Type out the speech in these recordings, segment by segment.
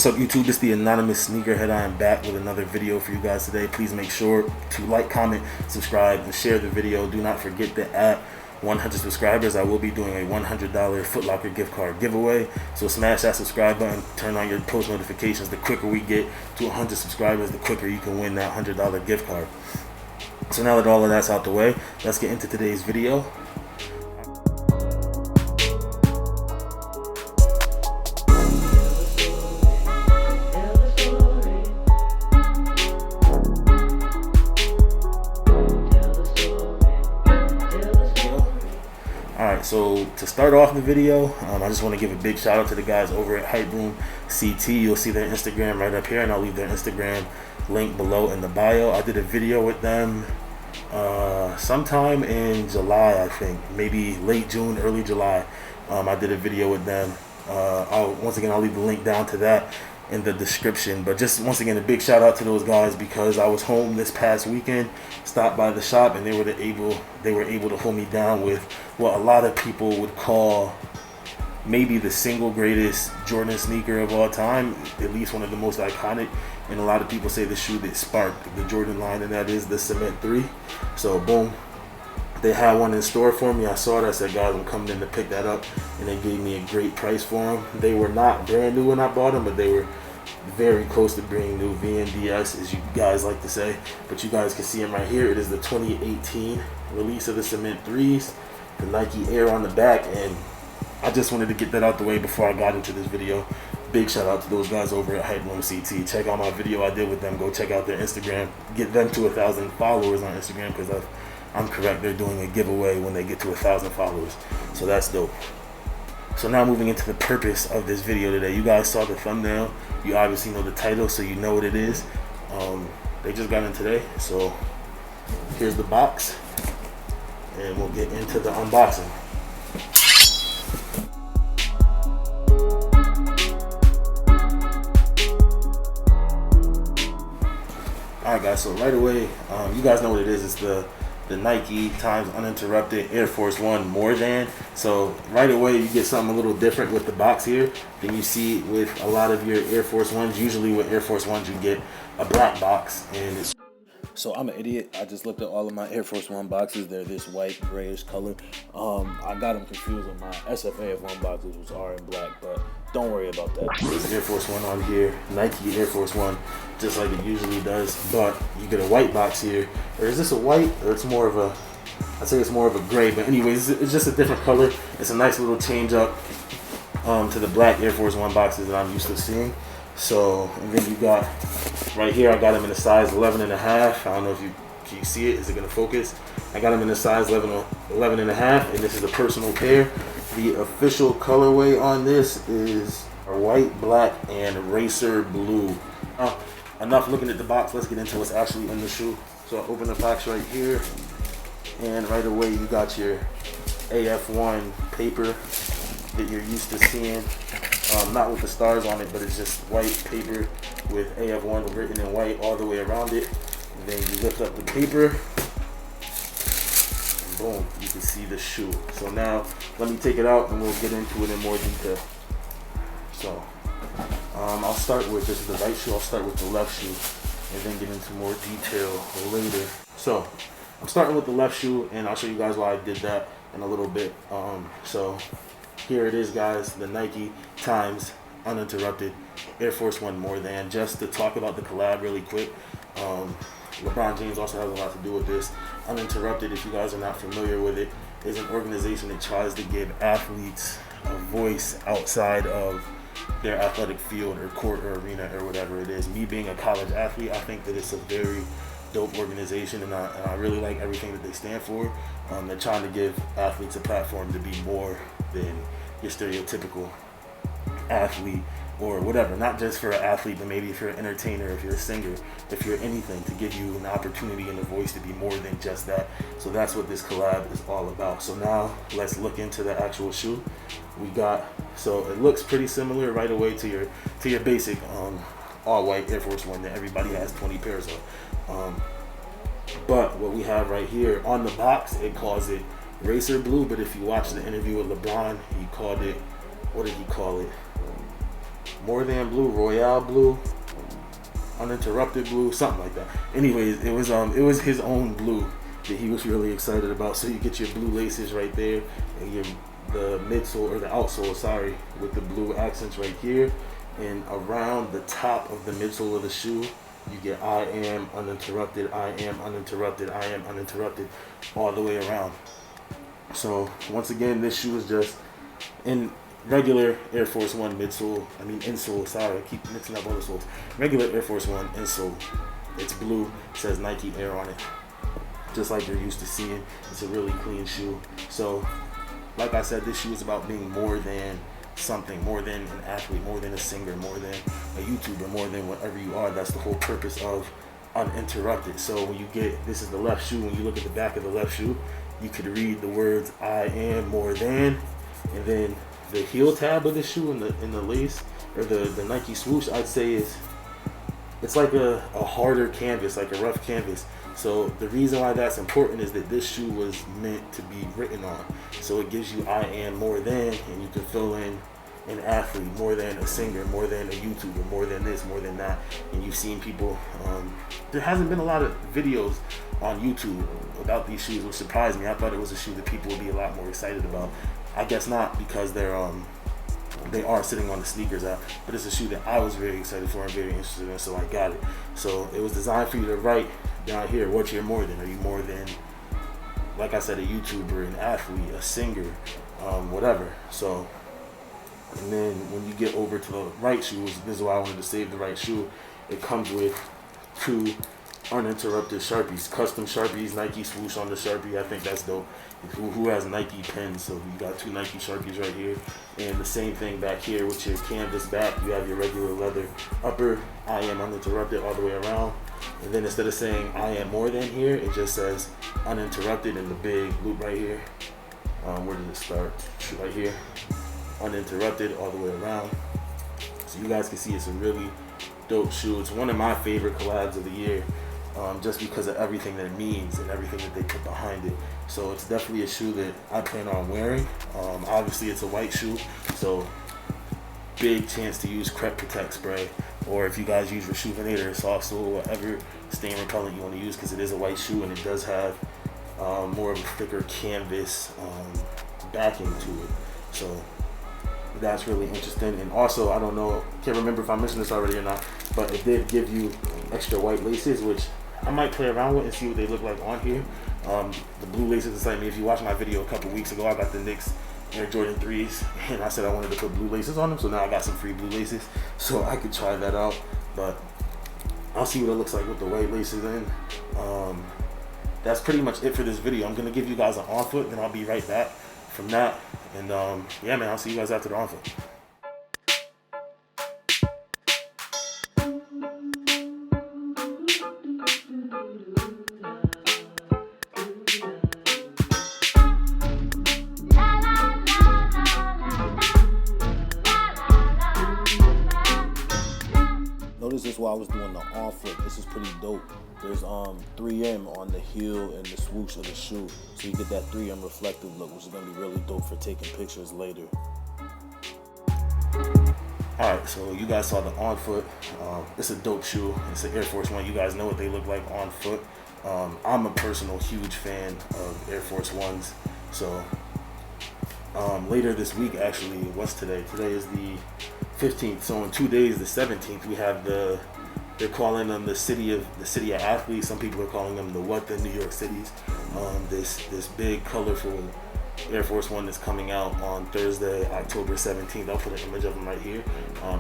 What's up YouTube, it's the anonymous sneakerhead. I am back with another video for you guys today. Please make sure to like, comment, subscribe, and share the video. Do not forget that at 100 subscribers I will be doing a $100 Foot Locker gift card giveaway. So smash that subscribe button, turn on your post notifications. The quicker we get to 100 subscribers, the quicker you can win that $100 gift card. So now that all of that's out the way, let's get into today's video. Alright, so to start off the video, I just want to give a big shout out to the guys over at Hype Room CT. You'll see their Instagram right up here, and I'll leave their Instagram link below in the bio. I did a video with them sometime in July, I think, maybe late June, early July. I did a video with them. Once again, I'll leave the link down to that in the description. But just once again, a big shout out to those guys, because I was home this past weekend, stopped by the shop, and they were able to hold me down with what a lot of people would call maybe the single greatest Jordan sneaker of all time, at least one of the most iconic. And a lot of people say the shoe that sparked the Jordan line, and that is the Cement 3. So boom, they had one in store for me. I saw it, I said, guys, I'm coming in to pick that up, and they gave me a great price for them. They were not brand new when I bought them, but they were very close to being new, VNDS as you guys like to say. But you guys can see them right here. It is the 2018 release of the Cement 3s, the Nike Air on the back, and I just wanted to get that out the way before I got into this video. Big shout out to those guys over at Hype Room CT. Check out my video I did with them. Go check out their Instagram. Get them to 1,000 followers on Instagram, because I'm correct, they're doing a giveaway when they get to 1,000 followers. So that's dope. So now moving into the purpose of this video today. You guys saw the thumbnail. You obviously know the title, so you know what it is. They just got in today. So here's the box, and we'll get into the unboxing. Alright guys, so right away, you guys know what it is. It's the Nike times Uninterrupted Air Force One More Than. So right away you get something a little different with the box here than you see with a lot of your Air Force Ones. Usually with Air Force Ones you get a black box, and it's... So I'm an idiot. I just looked at all of my Air Force One boxes. They're this white grayish color. I got them confused with my SFA F1 boxes, which are in black, but don't worry about that. There's Air Force One on here, Nike Air Force One, just like it usually does. But you get a white box here. Or is this a white? Or it's more of a, I'd say it's more of a gray. But anyways, it's just a different color. It's a nice little change up to the black Air Force One boxes that I'm used to seeing. So, and then you got right here, I got them in a size 11 and a half. I don't know if can you see it? Is it gonna focus? I got them in a size 11 and a half, and this is a personal pair. The official colorway on this is white, black, and racer blue. Enough looking at the box. Let's get into what's actually in the shoe. So I open the box right here, and right away you got your AF1 paper that you're used to seeing. Not with the stars on it, but it's just white paper with AF1 written in white all the way around it. And then you lift up the paper, and boom, you can see the shoe. So now let me take it out and we'll get into it in more detail. So I'll start with, this is the right shoe, I'll start with the left shoe and then get into more detail later. So I'm starting with the left shoe, and I'll show you guys why I did that in a little bit. So here it is, guys, the Nike times Uninterrupted Air Force One More Than. Just to talk about the collab really quick, LeBron James also has a lot to do with this. Uninterrupted, if you guys are not familiar with it, is an organization that tries to give athletes a voice outside of their athletic field or court or arena or whatever it is. Me being a college athlete, I think that it's a very dope organization, and I really like everything that they stand for. They're trying to give athletes a platform to be more than your stereotypical athlete or whatever. Not just for an athlete, but maybe if you're an entertainer, if you're a singer, if you're anything, to give you an opportunity and a voice to be more than just that. So that's what this collab is all about. So now let's look into the actual shoe. We got, so it looks pretty similar right away to your basic all white Air Force One that everybody has 20 pairs of. But what we have right here on the box, it calls it racer blue, but if you watch the interview with LeBron, he called it, what did he call it? More Than Blue, Royale Blue, Uninterrupted Blue, something like that. Anyways, it was his own blue that he was really excited about. So you get your blue laces right there, and the midsole or the outsole, sorry, with the blue accents right here, and around the top of the midsole of the shoe, you get I am uninterrupted, I am uninterrupted, I am uninterrupted, all the way around. So once again, this shoe is just in regular Air Force One insole, sorry, I keep mixing up all the soles. Regular Air Force One insole. It's blue, says Nike Air on it. Just like you're used to seeing. It's a really clean shoe. So, like I said, this shoe is about being more than something, more than an athlete, more than a singer, more than a YouTuber, more than whatever you are. That's the whole purpose of Uninterrupted. So when you get, this is the left shoe, when you look at the back of the left shoe, you could read the words I am more than, and then the heel tab of the shoe and the lace or the Nike swoosh, I'd say it's like a harder canvas, like a rough canvas. So the reason why that's important is that this shoe was meant to be written on. So it gives you I am more than, and you can fill in an athlete, more than a singer, more than a YouTuber, more than this, more than that. And you've seen people, there hasn't been a lot of videos on YouTube about these shoes, which surprised me. I thought it was a shoe that people would be a lot more excited about. I guess not, because they are sitting on the sneakers app, but it's a shoe that I was very excited for and very interested in, so I got it. So it was designed for you to write down here what you're more than. Are you more than, like I said, a YouTuber, an athlete, a singer, whatever. So, and then when you get over to the right shoes, this is why I wanted to save the right shoe. It comes with 2 uninterrupted Sharpies, custom Sharpies, Nike swoosh on the Sharpie. I think that's dope. Who has Nike pens? So you got 2 Nike Sharpies right here, and the same thing back here with your canvas back. You have your regular leather upper, I am uninterrupted, all the way around. And then instead of saying I am more than here, it just says uninterrupted in the big loop right here. Where did it start? Right here, uninterrupted, all the way around. So you guys can see it's a really dope shoe. It's one of my favorite collabs of the year. Just because of everything that it means and everything that they put behind it. So it's definitely a shoe that I plan on wearing. Obviously it's a white shoe, so big chance to use Crep Protect spray, or if you guys use Rejuvenator, soft sole, whatever stain repellent you want to use, because it is a white shoe and it does have more of a thicker canvas backing to it. So that's really interesting. And also, I don't know, can't remember if I mentioned this already or not, but it did give you extra white laces, which I might play around with and see what they look like on here. The blue laces, the same. If you watched my video a couple weeks ago, I got the Knicks Air Jordan 3s, and I said I wanted to put blue laces on them, so now I got some free blue laces, so I could try that out. But I'll see what it looks like with the white laces in. That's pretty much it for this video. I'm gonna give you guys an on foot, then I'll be right back from that. And yeah, man, I'll see you guys after the on foot. Notice this while I was doing the on foot. This is pretty dope. There's 3M on the heel and the swoosh of the shoe, so you get that 3M reflective look, which is gonna be really dope for taking pictures later. Alright, so you guys saw the on foot. It's a dope shoe. It's an Air Force One. You guys know what they look like on foot. I'm a personal huge fan of Air Force Ones. So later this week, actually, what's today? Today is the 15th. So in 2 days, the 17th, we have they're calling them the city of athletes. Some people are calling them the New York Cities. This big colorful Air Force One that's coming out on Thursday, October 17th. I'll put an image of them right here.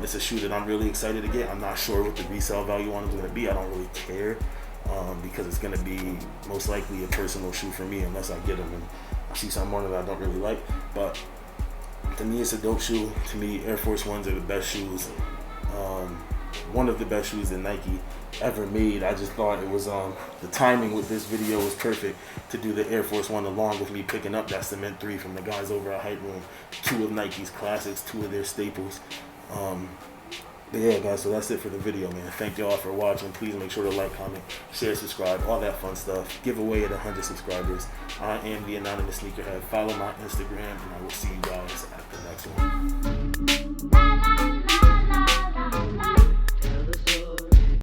It's a shoe that I'm really excited to get. I'm not sure what the resale value on it is going to be. I don't really care because it's going to be most likely a personal shoe for me unless I get them and I see something on it that I don't really like. But to me, it's a dope shoe. To me, Air Force Ones are the best shoes. One of the best shoes that Nike ever made. I just thought it was the timing with this video was perfect to do the Air Force One along with me picking up that Cement 3 from the guys over at Hype Room. 2 of Nike's classics, 2 of their staples. But yeah, guys, so that's it for the video, man. Thank y'all for watching. Please make sure to like, comment, share, subscribe, all that fun stuff. Giveaway at 100 subscribers. I am the Anonymous Sneakerhead. Follow my Instagram, and I will see you guys at the next one.